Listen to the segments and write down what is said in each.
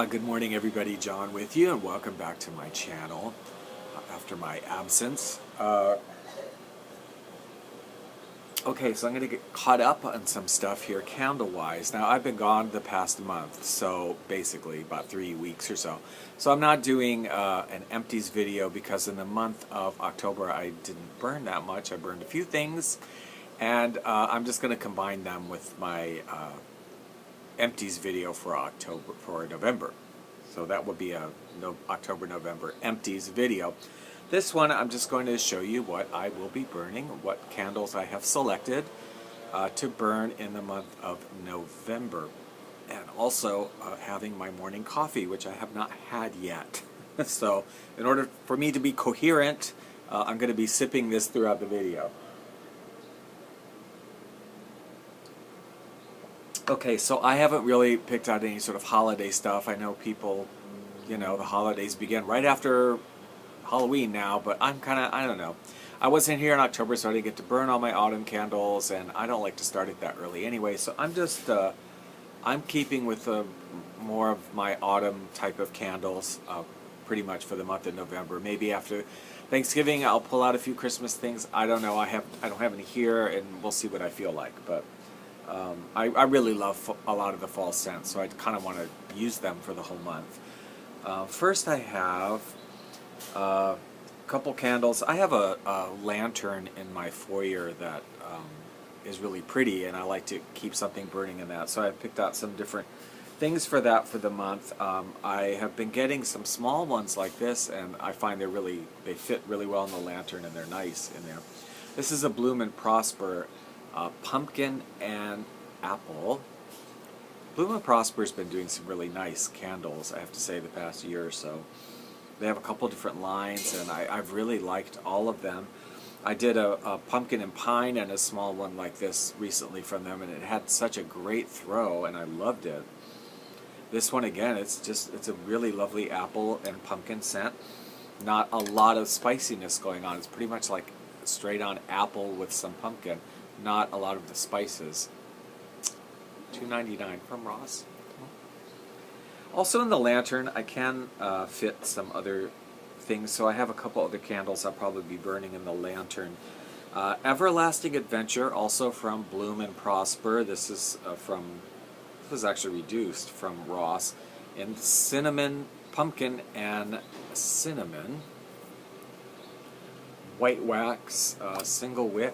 Good morning, everybody. John with you, and welcome back to my channel after my absence. Okay, so I'm going to get caught up on some stuff here candle-wise. Now, I've been gone the past month, so basically about 3 weeks or so. So I'm not doing an empties video because in the month of October I didn't burn that much. I burned a few things, and I'm just going to combine them with my empties video for November. So that would be a October-November empties video. This one I'm just going to show you what I will be burning, what candles I have selected to burn in the month of November. And also having my morning coffee, which I have not had yet. So in order for me to be coherent, I'm going to be sipping this throughout the video. Okay, so I haven't really picked out any sort of holiday stuff. I know people, the holidays begin right after Halloween now, but I don't know. I wasn't here in October, so I didn't get to burn all my autumn candles, and I don't like to start it that early anyway, so I'm just, I'm keeping with more of my autumn type of candles pretty much for the month of November. Maybe after Thanksgiving I'll pull out a few Christmas things. I don't know. I don't have any here, and we'll see what I feel like, but I really love a lot of the fall scents, so I kind of want to use them for the whole month. First I have a couple candles. I have a lantern in my foyer that is really pretty, and I like to keep something burning in that, so I picked out some different things for that for the month. I have been getting some small ones like this, and I find they fit really well in the lantern, and they're nice in there. This is a Bloom and Prosper pumpkin and apple. Bloom and Prosper's been doing some really nice candles, I have to say, the past year or so. They have a couple different lines, and I've really liked all of them. I did a pumpkin and pine and a small one like this recently from them, and it had such a great throw, and I loved it. This one, again, it's a really lovely apple and pumpkin scent. Not a lot of spiciness going on. It's pretty much like straight on apple with some pumpkin. Not a lot of the spices. $2.99 from Ross. Also in the lantern, I can fit some other things, so I have a couple other candles I'll probably be burning in the lantern. Everlasting Adventure, also from Bloom and Prosper. This is actually reduced from Ross, in cinnamon, pumpkin, and cinnamon. White wax, single wick.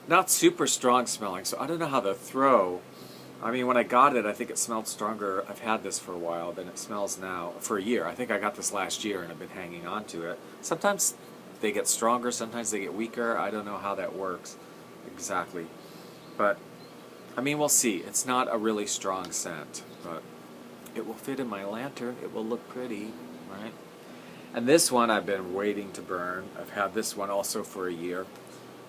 Not super strong smelling, so I don't know how the throw. I mean, when I got it, I think it smelled stronger. I've had this for a while than it smells now, for a year. I think I got this last year and I've been hanging on to it. Sometimes they get stronger, sometimes they get weaker. I don't know how that works exactly. But, I mean, we'll see. It's not a really strong scent, but it will fit in my lantern. It will look pretty, right? And this one I've been waiting to burn. I've had this one also for a year.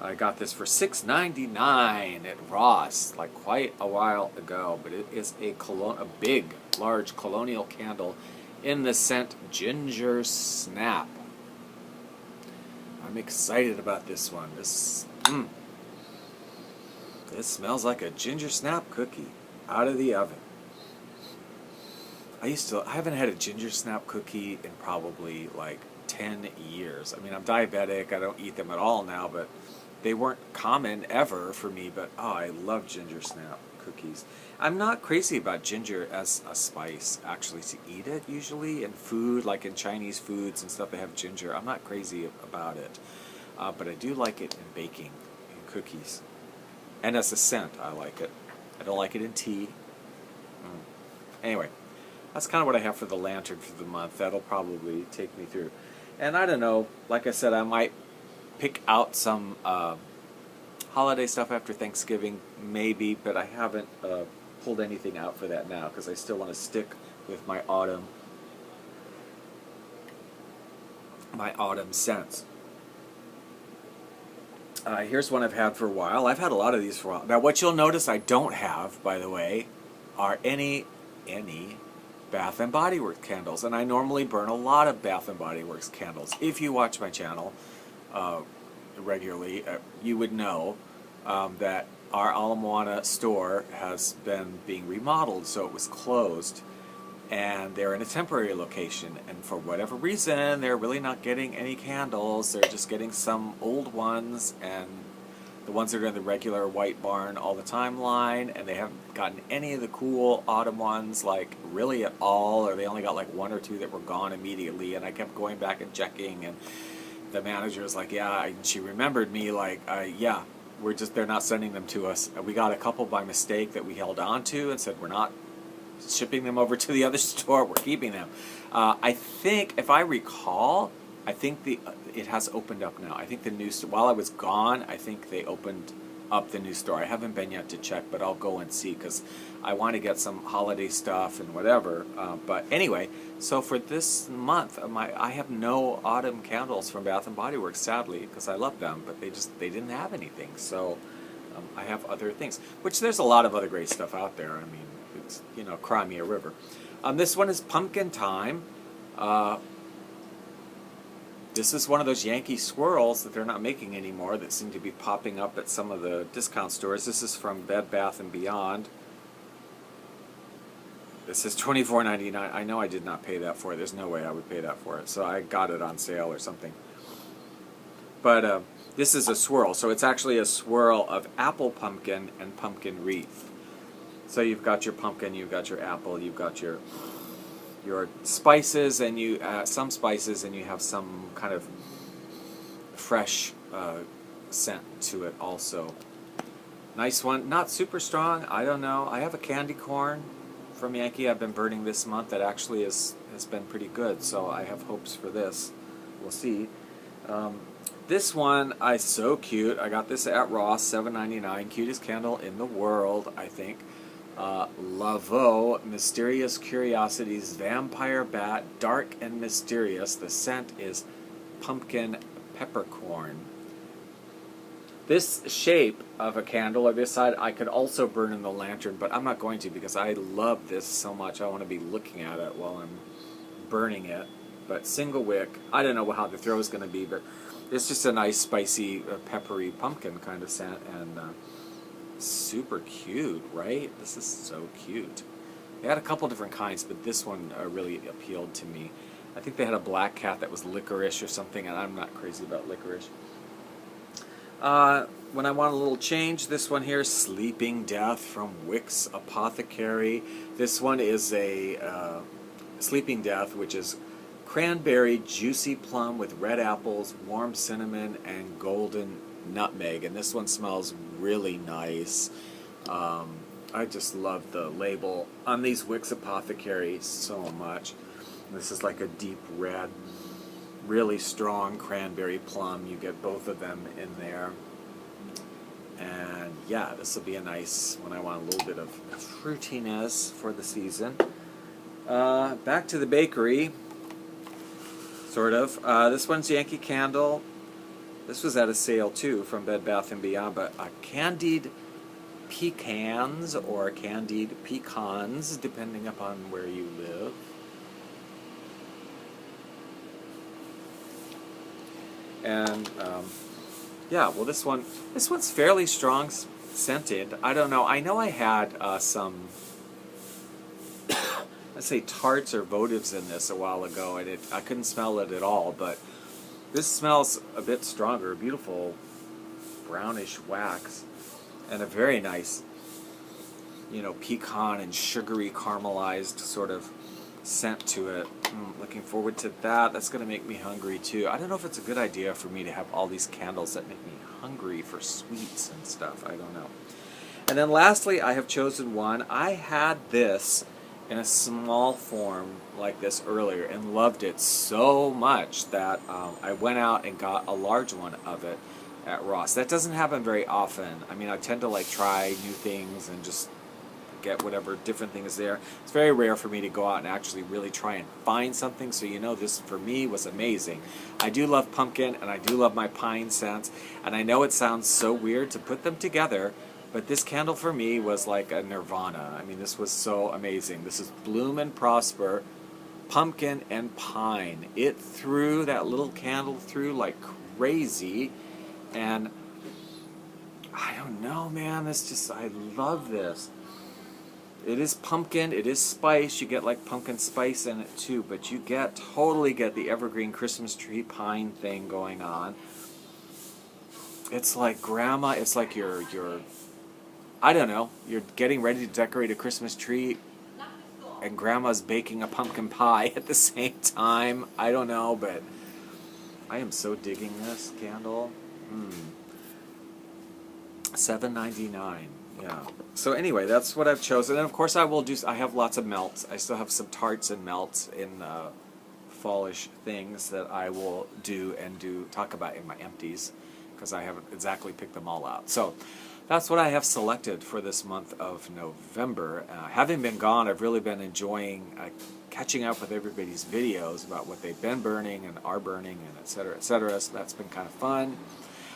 I got this for $6.99 at Ross, like quite a while ago, but it is a big, large colonial candle in the scent Ginger Snap. I'm excited about this one. This smells like a Ginger Snap cookie out of the oven. I haven't had a Ginger Snap cookie in probably like 10 years. I mean, I'm diabetic, I don't eat them at all now, but they weren't common ever for me, but oh, I love Ginger Snap cookies. I'm not crazy about ginger as a spice, actually, to eat it usually in food, like in Chinese foods and stuff they have ginger. I'm not crazy about it, but I do like it in baking, in cookies. And as a scent, I like it. I don't like it in tea. Anyway, that's kind of what I have for the lantern for the month. That'll probably take me through. And I don't know, like I said, I might pick out some holiday stuff after Thanksgiving, maybe, but I haven't pulled anything out for that now because I still want to stick with my autumn scents. Here's one I've had for a while. I've had a lot of these for a while. Now, what you'll notice I don't have, by the way, are any Bath and Body Works candles, and I normally burn a lot of Bath and Body Works candles. If you watch my channel regularly, you would know that our Ala Moana store has been being remodeled, so it was closed. And they're in a temporary location, and for whatever reason they're really not getting any candles. They're just getting some old ones and the ones that are in the regular White Barn all the time line, and they haven't gotten any of the cool autumn ones like really at all, or they only got like one or two that were gone immediately. And I kept going back and checking, and the manager was like, yeah, and she remembered me like, yeah, they're not sending them to us. And we got a couple by mistake that we held on to and said, we're not shipping them over to the other store, we're keeping them. I think, if I recall, I think it has opened up now. I think the new store, while I was gone, I think they opened up the new store. I haven't been yet to check, but I'll go and see because I want to get some holiday stuff and whatever. But anyway, so for this month, I have no autumn candles from Bath and Body Works, sadly, because I love them, but they didn't have anything. So I have other things, which there's a lot of other great stuff out there. I mean, it's, cry me a river. This one is Pumpkin Time. This is one of those Yankee swirls that they're not making anymore that seem to be popping up at some of the discount stores. This is from Bed Bath & Beyond. This is $24.99. I know I did not pay that for it. There's no way I would pay that for it. So I got it on sale or something. But this is a swirl. So it's actually a swirl of apple pumpkin and pumpkin wreath. So you've got your pumpkin, you've got your apple, you've got your spices, and some spices, and you have some kind of fresh scent to it also. Nice one. Not super strong. I don't know. I have a candy corn from Yankee I've been burning this month that actually has been pretty good, so I have hopes for this. We'll see. This one is so cute. I got this at Ross, $7.99. Cutest candle in the world, I think. Laveau Mysterious Curiosities Vampire Bat, dark and mysterious. The scent is pumpkin peppercorn. This shape of a candle, or this side, I could also burn in the lantern, but I'm not going to because I love this so much. I want to be looking at it while I'm burning it. But single wick, I don't know how the throw is going to be, but it's just a nice spicy peppery pumpkin kind of scent, and super cute, right? This is so cute. They had a couple different kinds, but this one really appealed to me. I think they had a black cat that was licorice or something, and I'm not crazy about licorice. When I want a little change, this one here, Sleeping Death from Wick's Apothecary. This one is a Sleeping Death, which is cranberry, juicy plum with red apples, warm cinnamon, and golden nutmeg. And this one smells really nice. I just love the label on these Wick's Apothecary so much. This is like a deep red, really strong cranberry plum. You get both of them in there. And yeah, this will be a nice, when I want a little bit of fruitiness for the season. Back to the bakery, sort of. This one's Yankee Candle. This was at a sale too from Bed Bath & Beyond, but candied pecans or candied pecans, depending upon where you live. And yeah, well, this one's fairly strong scented. I don't know. I know I had some, let's say, tarts or votives in this a while ago, and I couldn't smell it at all. But this smells a bit stronger. Beautiful brownish wax, and a very nice, pecan and sugary caramelized sort of scent to it. Looking forward to that. That's going to make me hungry too. I don't know if it's a good idea for me to have all these candles that make me hungry for sweets and stuff. I don't know. And then lastly, I have chosen one. I had this in a small form like this earlier and loved it so much that I went out and got a large one of it at Ross. That doesn't happen very often. I mean, I tend to try new things and just get whatever different thing is there. It's very rare for me to go out and actually really try and find something, so this for me was amazing. I do love pumpkin, and I do love my pine scents, and I know it sounds so weird to put them together, but this candle for me was like a nirvana. I mean, this was so amazing. This is Bloom and Prosper, pumpkin and pine. It threw that little candle through like crazy, and I don't know, man. This just, I love this. It is pumpkin, it is spice. You get like pumpkin spice in it too, but you totally get the evergreen Christmas tree pine thing going on. It's like grandma, it's like you're I don't know, you're getting ready to decorate a Christmas tree and grandma's baking a pumpkin pie at the same time. I don't know, but I am so digging this candle. $7.99. Yeah. So anyway, that's what I've chosen, and of course I have lots of melts. I still have some tarts and melts in fallish things that I will talk about in my empties, because I haven't exactly picked them all out. So that's what I have selected for this month of November. Having been gone, I've really been enjoying catching up with everybody's videos about what they've been burning and are burning, and et cetera, et cetera. So that's been kind of fun.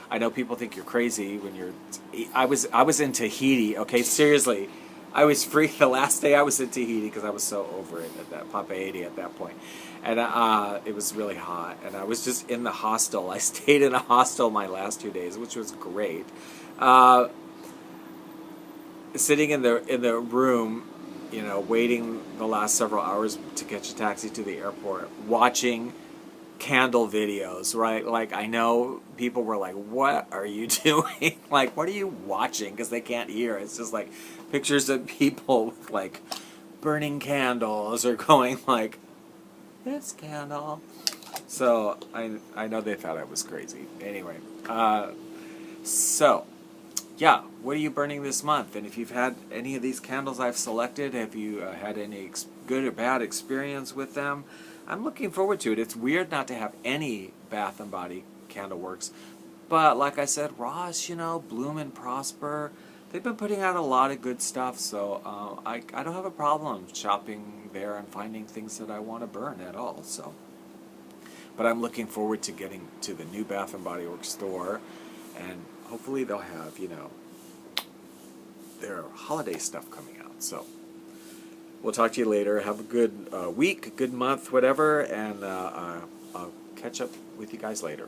I know people think you're crazy when you're... I was in Tahiti, okay? Seriously. I was freaked the last day I was in Tahiti because I was so over it at that Papeete at that point. And it was really hot. And I was just in the hostel. I stayed in a hostel my last 2 days, which was great. Sitting in the room, you know, waiting the last several hours to catch a taxi to the airport, watching candle videos, right? Like, I know people were like, what are you doing? Like, what are you watching? Because they can't hear. It's just like pictures of people with like burning candles or going like, this candle. So I know they thought I was crazy. Anyway, so yeah, what are you burning this month? And if you've had any of these candles I've selected, have you had any good or bad experience with them? I'm looking forward to it. It's weird not to have any Bath & Body Candleworks, but like I said, Ross, you know, Bloom and Prosper, they've been putting out a lot of good stuff, so I don't have a problem shopping there and finding things that I want to burn at all. So, but I'm looking forward to getting to the new Bath & Body Works store, and hopefully they'll have, you know, their holiday stuff coming out. So we'll talk to you later. Have a good week, good month, whatever, and I'll catch up with you guys later.